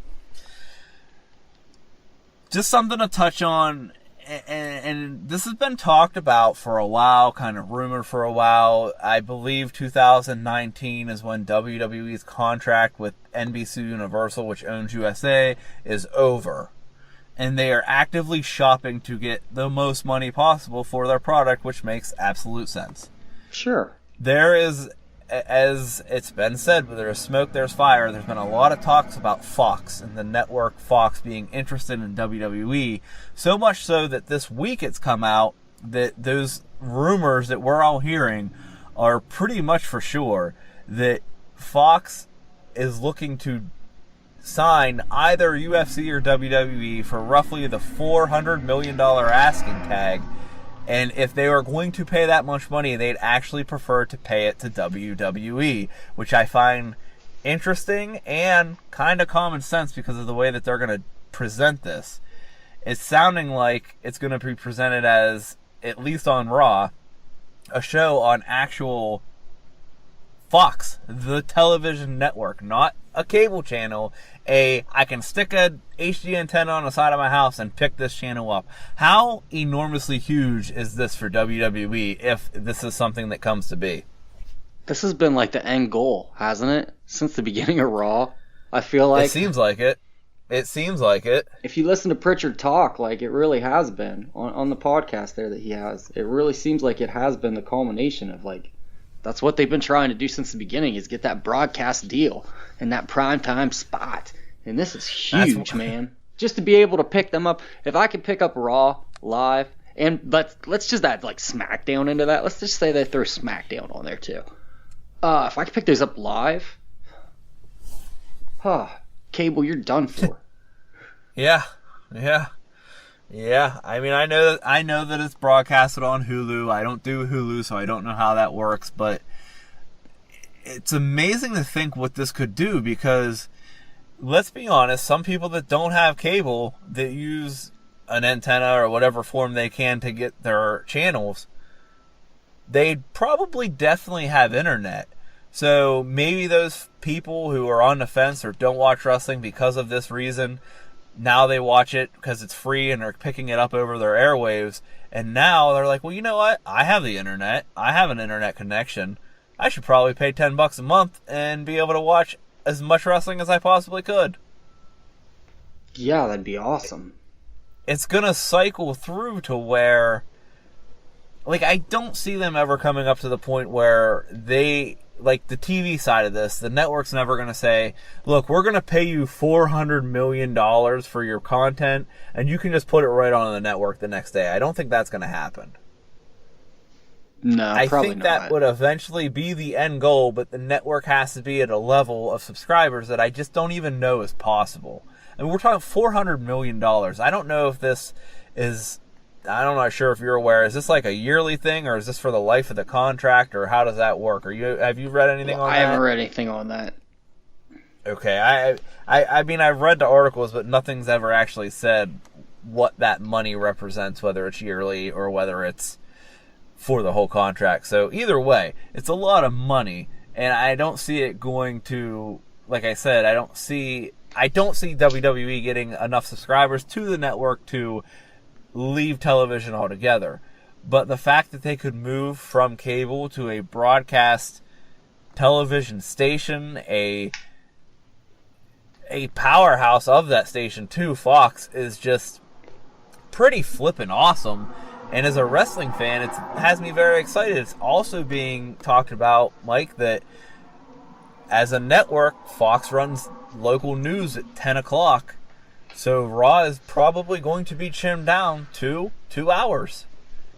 Just something to touch on, and this has been talked about for a while, kind of rumored for a while. I believe 2019 is when WWE's contract with NBC Universal, which owns USA, is over. And they are actively shopping to get the most money possible for their product, which makes absolute sense. Sure. There is, as it's been said, where there's smoke, there's fire. There's been a lot of talks about Fox and the network Fox being interested in WWE. So much so that this week it's come out that those rumors that we're all hearing are pretty much for sure that Fox is looking to sign either UFC or WWE for roughly the $400 million asking tag. And if they are going to pay that much money, they'd actually prefer to pay it to WWE, which I find interesting and kind of common sense because of the way that they're going to present this. It's sounding like it's going to be presented as, at least on Raw, a show on actual Fox, the television network, not a cable channel. I can stick a HD antenna on the side of my house and pick this channel up. How enormously huge is this for WWE if this is something that comes to be? This has been like the end goal, hasn't it? Since the beginning of Raw, I feel like. It seems like it. It seems like it. If you listen to Pritchard talk, like it really has been on the podcast there that he has, it really seems like it has been the culmination of like, that's what they've been trying to do since the beginning, is get that broadcast deal and that primetime spot. And this is huge, man. Just to be able to pick them up. If I could pick up Raw live, but let's just add like SmackDown into that. Let's just say they throw SmackDown on there too. If I could pick those up live, cable, you're done for. Yeah. I mean, I know that it's broadcasted on Hulu. I don't do Hulu, so I don't know how that works. But it's amazing to think what this could do because, let's be honest, some people that don't have cable, that use an antenna or whatever form they can to get their channels, they probably definitely have internet. So maybe those people who are on the fence or don't watch wrestling because of this reason, now they watch it because it's free and they're picking it up over their airwaves. And now they're like, well, you know what? I have the internet. I have an internet connection. I should probably pay $10 a month and be able to watch as much wrestling as I possibly could. Yeah, that'd be awesome. It's going to cycle through to where like, I don't see them ever coming up to the point where they, like, the TV side of this, the network's never going to say, look, we're going to pay you $400 million for your content, and you can just put it right on the network the next day. I don't think that's going to happen. No, I probably think not. that would eventually be the end goal, but the network has to be at a level of subscribers that I just don't even know is possible. I mean, we're talking $400 million. I don't know if this is, I'm not sure if you're aware, is this like a yearly thing, or is this for the life of the contract, or how does that work? Have you read anything on that? I haven't read anything on that. Okay, I mean, I've read the articles, but nothing's ever actually said what that money represents, whether it's yearly or whether it's for the whole contract. So either way, it's a lot of money, and I don't see it going to, like I said, I don't see WWE getting enough subscribers to the network to leave television altogether. But the fact that they could move from cable to a broadcast television station, a powerhouse of that station to Fox, is just pretty flippin' awesome. And as a wrestling fan, it has me very excited. It's also being talked about, Mike, that as a network, Fox runs local news at 10 o'clock. So Raw is probably going to be trimmed down to 2 hours,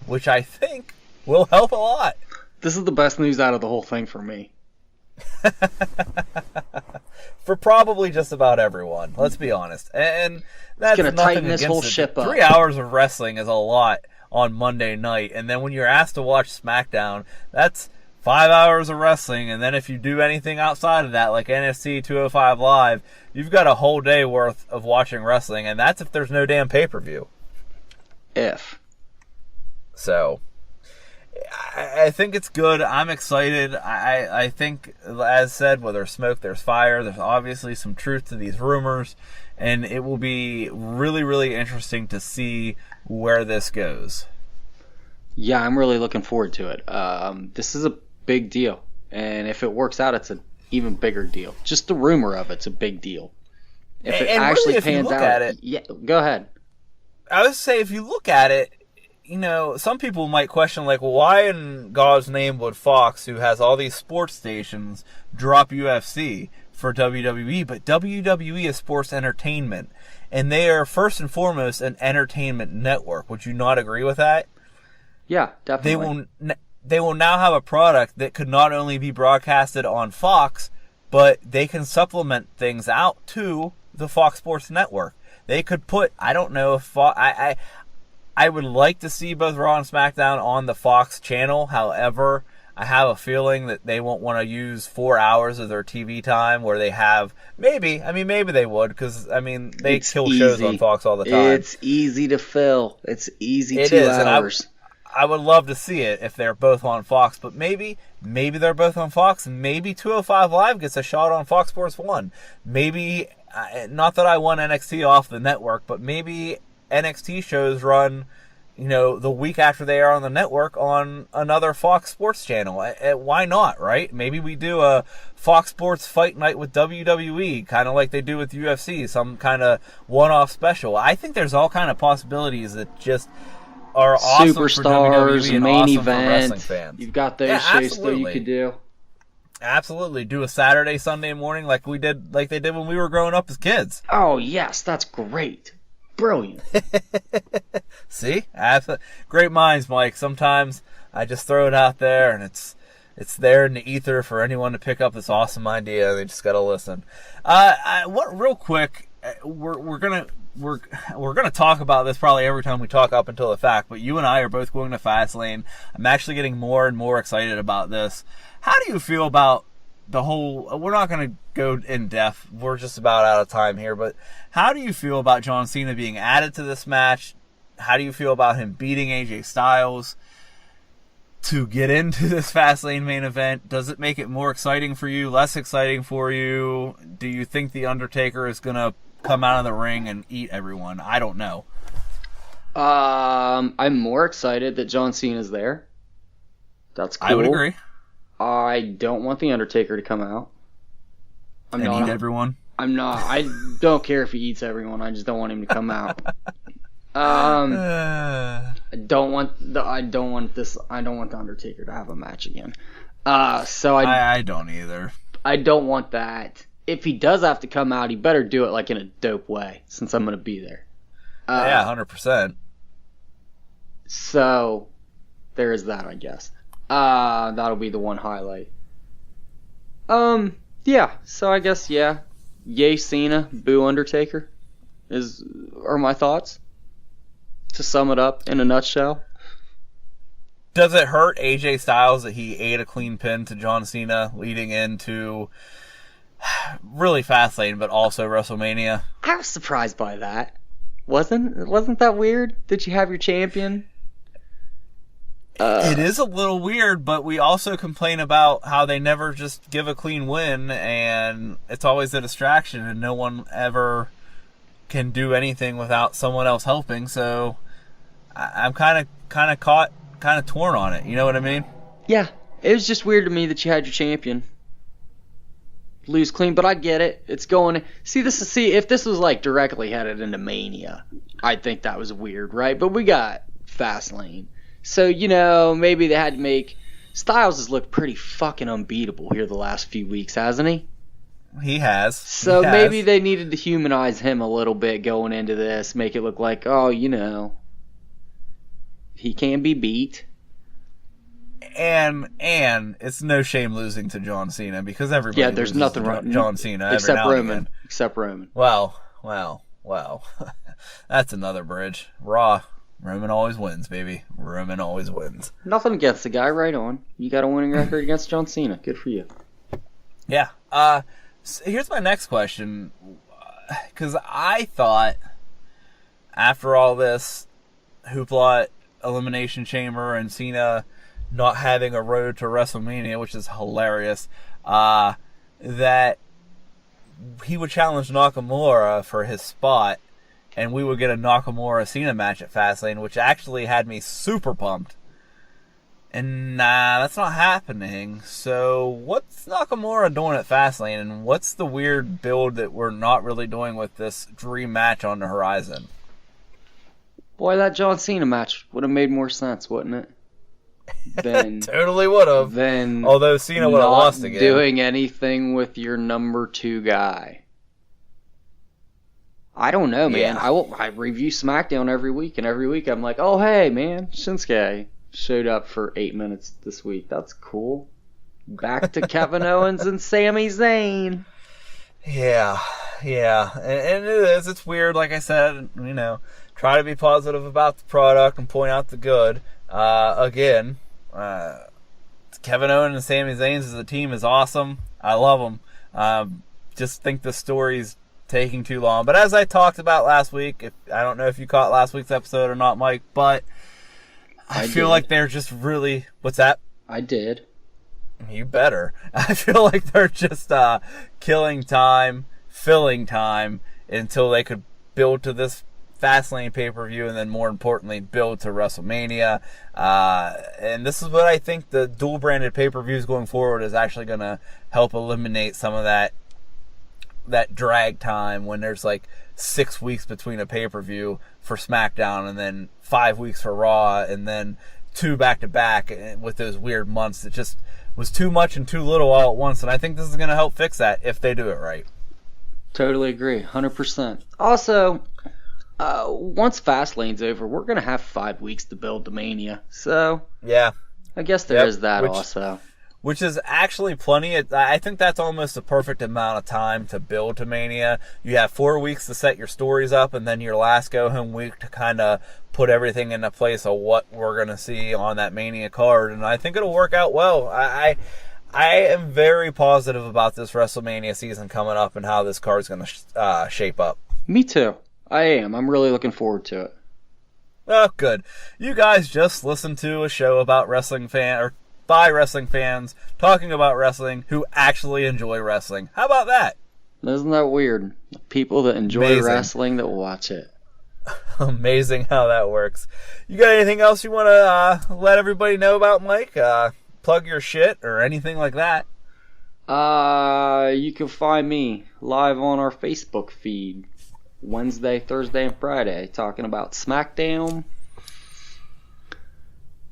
which I think will help a lot. This is the best news out of the whole thing for me. For probably just about everyone, let's be honest. And that's gonna nothing tighten this against whole it. ship up. 3 hours of wrestling is a lot on Monday night, and then when you're asked to watch SmackDown, that's 5 hours of wrestling, and then if you do anything outside of that, like NXT 205 Live, you've got a whole day worth of watching wrestling, and that's if there's no damn pay-per-view. So, I think it's good. I'm excited. I think, as said, where there's smoke, there's fire. There's obviously some truth to these rumors, and it will be really, really interesting to see where this goes. Yeah, I'm really looking forward to it. This is a big deal, and if it works out, it's an even bigger deal. Just the rumor of it's a big deal. If it actually really, pans out, yeah, go ahead. I would say if you look at it, you know, some people might question, like, well, why in God's name would Fox, who has all these sports stations, drop UFC for WWE? But WWE is sports entertainment, and they are first and foremost an entertainment network. Would you not agree with that? Yeah, definitely. They will now have a product that could not only be broadcasted on Fox, but they can supplement things out to the Fox Sports Network. They could put, I don't know if I would like to see both Raw and SmackDown on the Fox channel. However, I have a feeling that they won't want to use 4 hours of their TV time where they have, maybe they would, because, they kill shows on Fox all the time. It's easy to fill. It's easy it 2 is, hours. I would love to see it if they're both on Fox, but maybe they're both on Fox, and maybe 205 Live gets a shot on Fox Sports 1. Maybe, not that I want NXT off the network, but maybe NXT shows run, the week after they are on the network on another Fox Sports channel. Why not, right? Maybe we do a Fox Sports Fight Night with WWE, kind of like they do with UFC, some kind of one-off special. I think there's all kind of possibilities that just are awesome Superstars, for WWE and main awesome event. for wrestling fans. You've got those shows that you could do. Absolutely. Do a Saturday, Sunday morning like they did when we were growing up as kids. Oh, yes, that's great. Brilliant. See? Great minds, Mike. Sometimes I just throw it out there, and it's there in the ether for anyone to pick up this awesome idea. They just got to listen. Real quick, we're gonna talk about this probably every time we talk up until the fact, but you and I are both going to Fastlane. I'm actually getting more and more excited about this. How do you feel about the whole, we're not going to go in depth, we're just about out of time here, but how do you feel about John Cena being added to this match? How do you feel about him beating AJ Styles to get into this Fastlane main event? Does it make it more exciting for you, less exciting for you? Do you think The Undertaker is going to come out of the ring and eat everyone? I don't know. I'm more excited that John Cena's there. That's cool. I would agree. I don't want The Undertaker to come out. Eat everyone? I'm not. I don't care if he eats everyone. I just don't want him to come out. I don't want the Undertaker to have a match again. So I don't either. I don't want that. If he does have to come out, he better do it like in a dope way, since I'm gonna be there. Yeah, 100%. So there is that, I guess. That'll be the one highlight. Yeah. So I guess yay Cena, boo Undertaker, are my thoughts. To sum it up in a nutshell. Does it hurt AJ Styles that he ate a clean pin to John Cena leading into really Fastlane, but also WrestleMania? I was surprised by that. Wasn't that weird? Did you have your champion? It is a little weird, but we also complain about how they never just give a clean win, and it's always a distraction, and no one ever can do anything without someone else helping. So I'm kind of caught, kind of torn on it. You know what I mean? Yeah, it was just weird to me that you had your champion lose clean, but I get it. It's going. See, if this was like directly headed into Mania, I'd think that was weird, right? But we got Fastlane, so maybe they had to make Styles has looked pretty fucking unbeatable here the last few weeks, hasn't he? He has. So maybe they needed to humanize him a little bit going into this, make it look like, he can be beat. And it's no shame losing to John Cena because everybody there's loses nothing to wrong. John Cena Except every now Roman. And again. Except Roman. Wow. That's another bridge. Raw. Roman always wins, baby. Roman always wins. Nothing against the guy, right on. You got a winning record against John Cena. Good for you. Yeah. So here's my next question. Because I thought after all this hoopla, Elimination Chamber, and Cena not having a road to WrestleMania, which is hilarious, that he would challenge Nakamura for his spot, and we would get a Nakamura-Cena match at Fastlane, which actually had me super pumped. And that's not happening. So what's Nakamura doing at Fastlane, and what's the weird build that we're not really doing with this dream match on the horizon? Boy, that John Cena match would have made more sense, wouldn't it? Totally would have. Although Cena would have lost again. Doing anything with your number 2 guy. I don't know, man. Yeah. I review SmackDown every week, and every week I'm like, oh, hey, man, Shinsuke showed up for 8 minutes this week. That's cool. Back to Kevin Owens and Sami Zayn. Yeah. And it is. It's weird, like I said, try to be positive about the product and point out the good. Again, Kevin Owens and Sami Zayn as a team is awesome. I love them. Just think the story's taking too long. But as I talked about last week, I don't know if you caught last week's episode or not, Mike, but I feel like they're just really... What's that? I did. You better. I feel like they're just killing time, filling time, until they could build to this Fastlane pay-per-view, and then more importantly, build to WrestleMania. And this is what I think the dual-branded pay-per-views going forward is actually going to help eliminate some of that drag time when there's like 6 weeks between a pay-per-view for SmackDown, and then 5 weeks for Raw, and then 2 back-to-back with those weird months. It just was too much and too little all at once, and I think this is going to help fix that if they do it right. Totally agree, 100%. Also, once Fastlane's over, we're going to have 5 weeks to build to Mania. So, yeah, I guess there is that also. Which is actually plenty. I think that's almost a perfect amount of time to build to Mania. You have 4 weeks to set your stories up, and then your last go-home week to kind of put everything into place of what we're going to see on that Mania card. And I think it'll work out well. I am very positive about this WrestleMania season coming up and how this card's going to shape up. Me too. I am. I'm really looking forward to it. Oh, good. You guys just listened to a show about by wrestling fans talking about wrestling who actually enjoy wrestling. How about that? Isn't that weird? People that enjoy wrestling that watch it. Amazing how that works. You got anything else you want to let everybody know about, Mike? Plug your shit or anything like that? You can find me live on our Facebook feed Wednesday, Thursday, and Friday talking about SmackDown,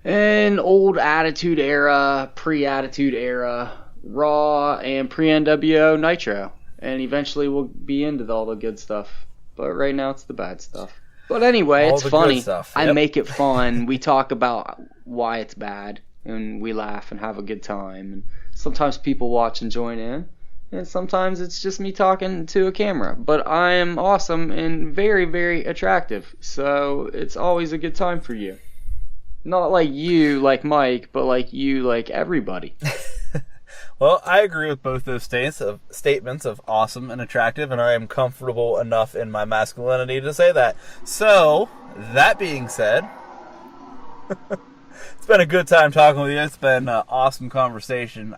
And old Attitude Era, pre-Attitude Era, Raw, and pre-NWO Nitro. And eventually we'll be into all the good stuff. But right now it's the bad stuff. But anyway, All it's the funny. good stuff. I Yep. make it fun. We talk about why it's bad. And we laugh and have a good time. And sometimes people watch and join in. And sometimes it's just me talking to a camera. But I am awesome and very, very attractive. So it's always a good time for you. Not like you, like Mike, but like you, like everybody. Well, I agree with both those statements of awesome and attractive, and I am comfortable enough in my masculinity to say that. So, that being said, it's been a good time talking with you. It's been an awesome conversation.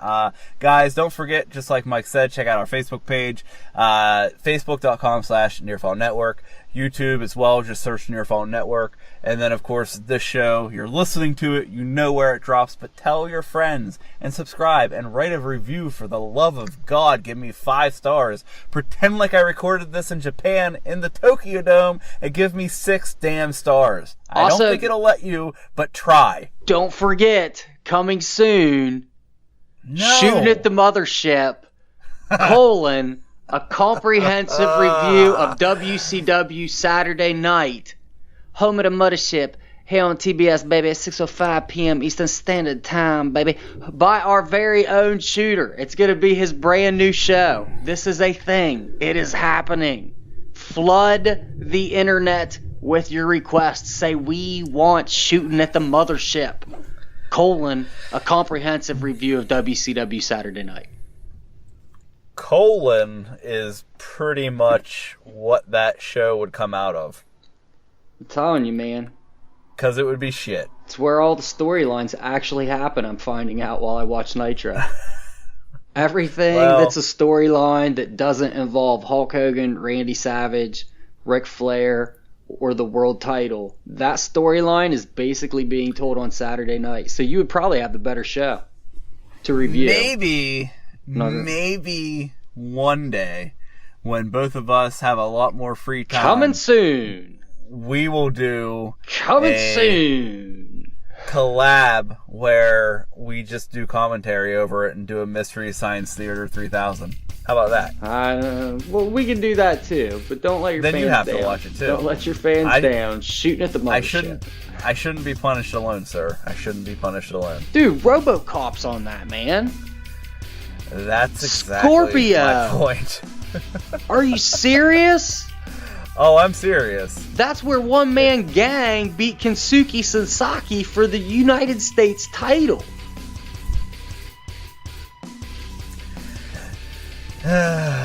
Guys, don't forget, just like Mike said, check out our Facebook page, facebook.com/Nearfall Network. YouTube as well, just search Nearfall Network. And then, of course, this show, you're listening to it, you know where it drops, but tell your friends and subscribe and write a review. For the love of God, give me 5 stars. Pretend like I recorded this in Japan in the Tokyo Dome and give me 6 damn stars. I Also, don't think it'll let you, but try. Don't forget, coming soon, No. Shooting at the Mothership, a comprehensive review of WCW Saturday Night. Home of the Mothership, here on TBS, baby, at 6:05 p.m. Eastern Standard Time, baby, by our very own Shooter. It's going to be his brand new show. This is a thing. It is happening. Flood the internet with your requests. Say, we want Shooting at the Mothership, a comprehensive review of WCW Saturday Night. Is pretty much what that show would come out of. I'm telling you, man. Because it would be shit. It's where all the storylines actually happen, I'm finding out while I watch Nitro. Everything that's a storyline that doesn't involve Hulk Hogan, Randy Savage, Ric Flair, or the world title, that storyline is basically being told on Saturday night. So you would probably have the better show to review. Maybe one day when both of us have a lot more free time. Coming soon. We will do soon. Collab where we just do commentary over it and do a Mystery Science Theater 3000. How about that? Well, we can do that too, but don't let your fans down. Then you have to watch it too. Don't let your fans down. Shooting at the Mothership. I shouldn't be punished alone, sir. I shouldn't be punished alone. Dude, RoboCop's on that, man. That's exactly Scorpio. my point. Are you serious? Oh, I'm serious. That's where One Man Gang beat Kensuke Sasaki for the United States title.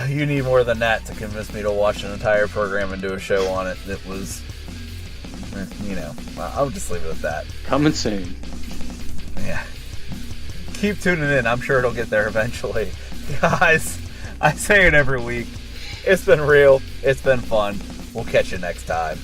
You need more than that to convince me to watch an entire program and do a show on it that was, I'll just leave it at that. Coming soon. Yeah. Keep tuning in. I'm sure it'll get there eventually. Guys, I say it every week. It's been real. It's been fun. We'll catch you next time.